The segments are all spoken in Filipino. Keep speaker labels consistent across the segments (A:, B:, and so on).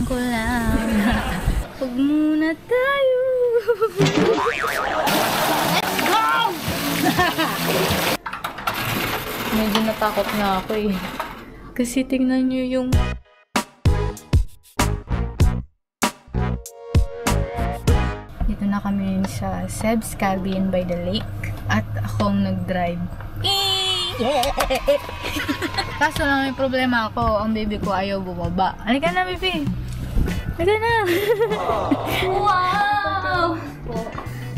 A: ko lang. Huwag muna tayo. Let's go! Medyo natakot na ako eh. Kasi tingnan nyo yung... Dito na kami sa Seb's Cabin by the lake. At akong nag-drive. Kaso lang may problema ako. Ang baby ko ayaw bumaba. Halika na, baby. Halika na. Wow!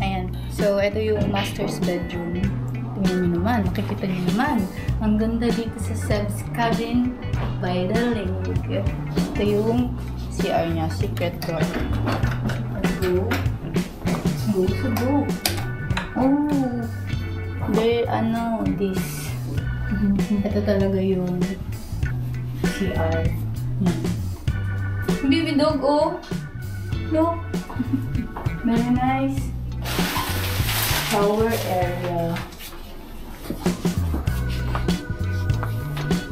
A: Ayan. So, ito yung master's bedroom. Tingnan nyo naman. Makikita nyo naman. Ang ganda dito sa Seb's Cabin by the lake. Ito yung CR niya. Secret door. Go. Go to go. Oh. There, this. Ito talaga yung CR. Baby dog, oh. Look. Very nice. Shower area.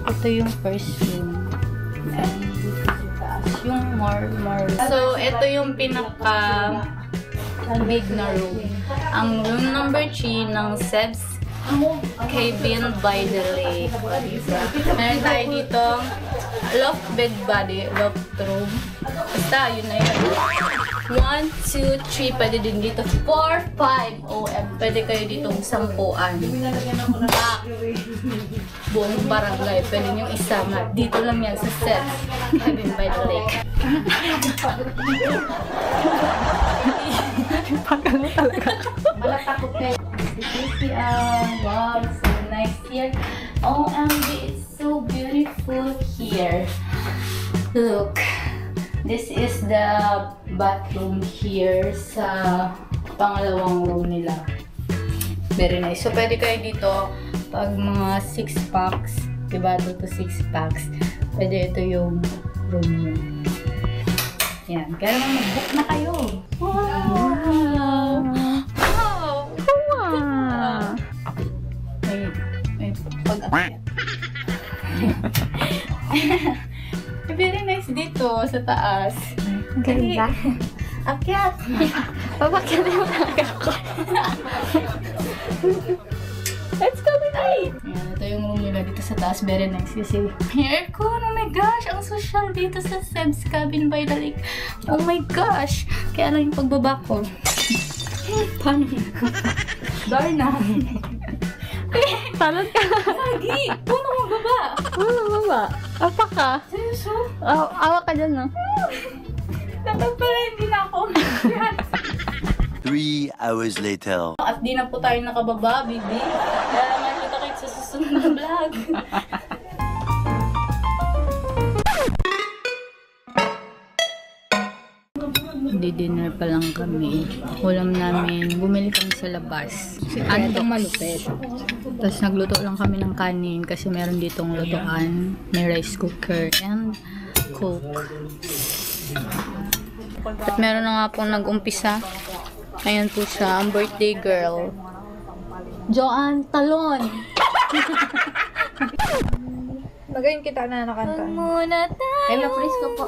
A: Ito yung first room. And dito sa taas yung more. So, ito yung pinaka big na room. Ang room number 3 ng Seb's Cabin by the lake. Meron tayo dito loft bed body, loft room. Basta, yun na yun. 1, 2, 3. Pwede din dito. 4, 5. OM. Pwede kayo ditong 10-an. Buong barangay. Pwede nyo isama. Dito lang yan sa Seb's Cabin by the lake. Pakalo talaga. Malatakot kayo. Wow, so nice here. OMG, it's so beautiful here. Look, this is the bathroom here sa pangalawang room nila. Very nice. So, pwede kayo dito pag mga 6 packs, diba? 2 to 6 packs. Pwede ito yung room nyo. Yan. Kaya naman mag-book na kayo. Wow! May pag-akyat. Very nice dito sa taas.
B: Ganda.
A: Akyat!
B: Papakyat mo talaga ako.
A: Let's go, baby! Ayan, ito yung room nila dito sa taas. Very nice kasi may aircon. Oh my gosh! Ang social dito sa Seb's Cabin by the lake. Oh my gosh! Kaya lang yung pagbaba ko. Paano yun? Darna!
B: Talon ka.
A: Lagi! Puno mong baba!
B: Baba. Apa ka?
A: Seryoso?
B: Awa ka dyan, no?
A: Dapat pala hindi na ako.
C: 3 hours later.
A: At di na po tayo nakababa, baby. Kaya naman kita kayo sa susunod na vlog. Di-dinner pa lang kami. Ulam namin, bumili kami sa labas. Antox. Malupit. Tapos nagluto lang kami ng kanin kasi meron ditong lutuan. May rice cooker and coke. At meron na nga pong nag-umpisa. Ayan po siya, ang birthday girl. Joanne Talon!
B: Magaling kita na nakanta.
A: Muna tayo.
B: Hello, Frisco po.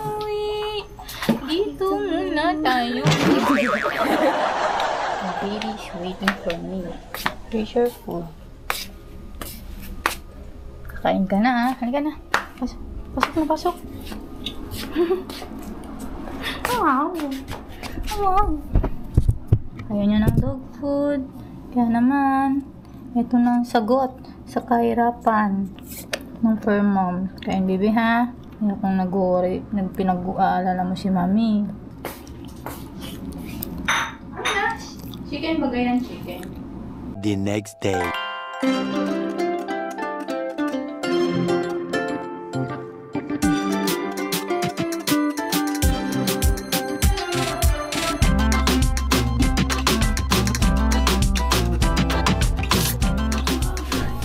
A: Dito muna tayo. The baby's waiting for me. Here's your food. Kakain ka na, ha? Halika na. Pasok. Pasok na, pasok. Wow. Wow. Ayaw niya ng dog food. Kaya naman, ito na ang sagot sa kahirapan ng fur mom. Kain, baby, ha? Kaya kung nagpinag-aalala mo si mami. Chicken, bagay ng chicken.
C: The next day.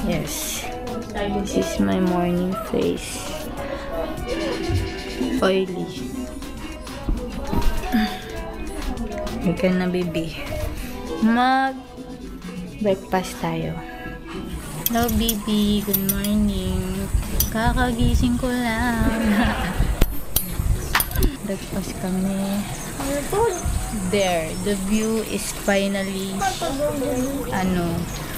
A: Yes, this is my morning face. Oily. Ika na, baby. Mag-breakfast tayo. Hello, baby. Good morning. Kakagising ko lang. Breakfast kami. There, the view is finally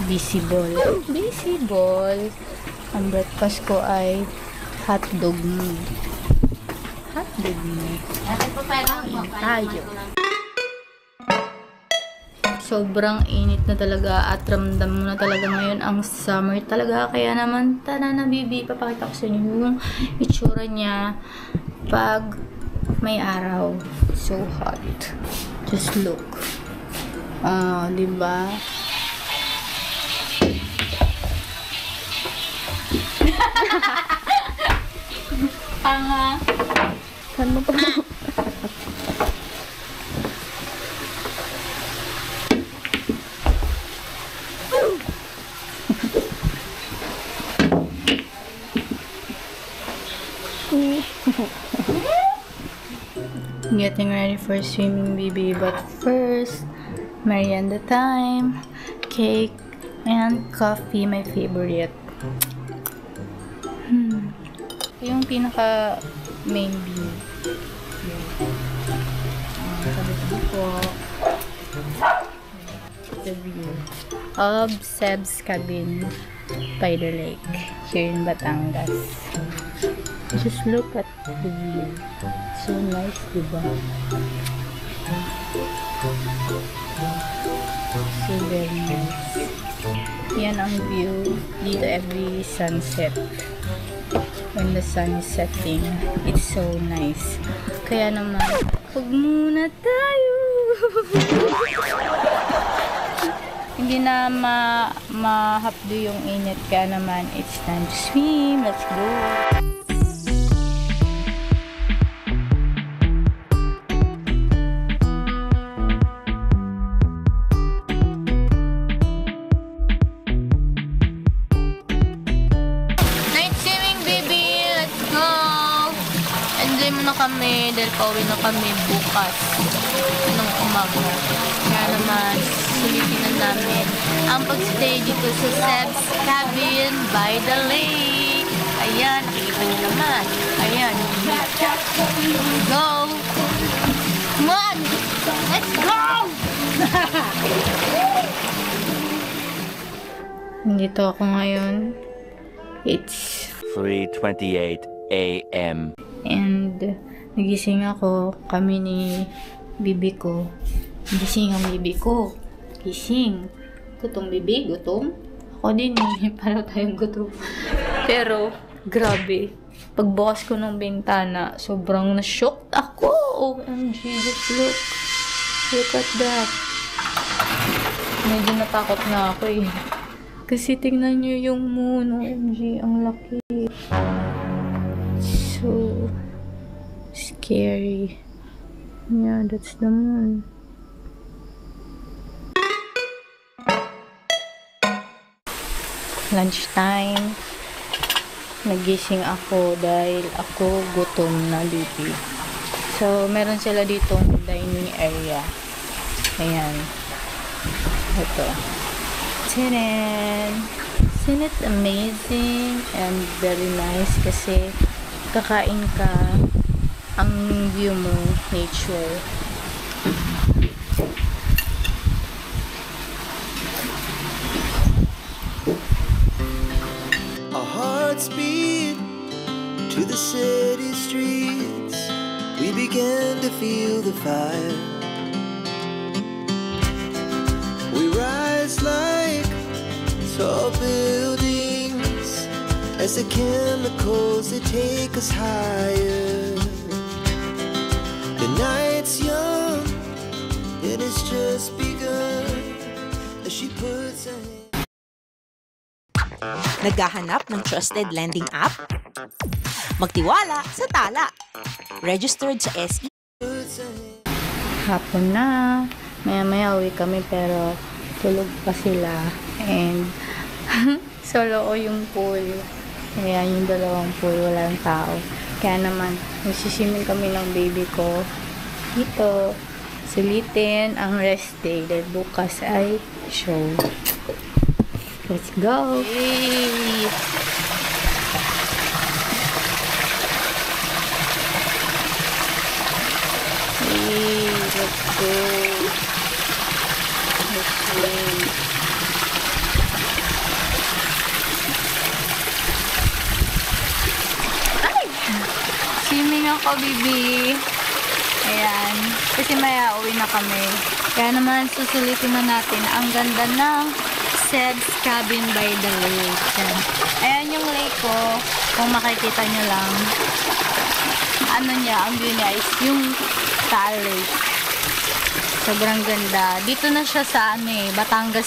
A: visible. Visible. Ang breakfast ko ay hotdog meat. Hotdog meat. Kain tayo. Sobrang init na talaga at ramdam mo na talaga ngayon ang summer talaga. Kaya naman, tara na bibi, papakita ko sa inyo yung itsura niya pag may araw. So hot. Just look. Diba? Panga.
B: Saan mo pa?
A: Getting ready for swimming, baby. But first, merienda time. Cake and coffee, my favorite. Yung pinaka main view. Sabi ko po. The view of Seb's cabin by the lake here in Batangas. Just look at the view. So nice, diba? So very nice. Yan ang view dito every sunset. When the sun is setting, it's so nice. Kaya naman, huwag muna tayo. Hindi na mahapdo yung init. Kaya naman, it's time to swim. Let's go. Kami dahil pauwi na kami bukas ng umaga. Kaya naman sulitin na namin ang pagstay dito sa Seb's cabin by the lake. Ayan, nakikita nyo naman. Ayan. Go! Come on! Let's go! Nandito ako ngayon. It's
C: 3:28 a.m.
A: And nagising ako, kami ni bibi ko. Gising ang bibi ko. Gising. Gutom bibi, gutom. Ako din para tayong gutom. Pero, grabe. Pagbukas ko ng bintana, sobrang na-shocked ako. OMG, just look. Look at that. Medyo natakot na ako eh. Kasi tingnan nyo yung moon. OMG, ang laki. So scary. Yeah, that's the moon. Lunchtime. Nagising ako dahil ako gutom na dito. So, meron sila ditong dining area. Ayan. Ito. Tadaan! Isn't it amazing and very nice kasi kakain ka, ang view mo, nature.
D: Our hearts beat to the city streets. We began to feel the fire. We rise like tall buildings as the chemicals they take us higher. The night's young, it has just begun as she puts her hand.
E: Naghahanap ng trusted lending app? Magtiwala sa Tala. Registered sa SE.
A: Hapon na. Maya-maya uwi kami pero tulog pa sila. And solo ko yung pool. Kaya yung dalawang pool, walang tao. Kaya naman, magsisimming kami ng baby ko. Dito, sulitin ang rest day. Dahil bukas ay show. Let's go! Yay! Let's go. Let's swim. Ay! Swimming ako, baby. Ayan. Kasi maya uwi na kami. Kaya naman susulitin na natin ang ganda ng Sed's Cabin by the Lake. Ayan yung lake ko. Kung makikita nyo lang. Ano niya, ang view niya is yung Taal Lake. Sobrang ganda. Dito na siya sa Batangas.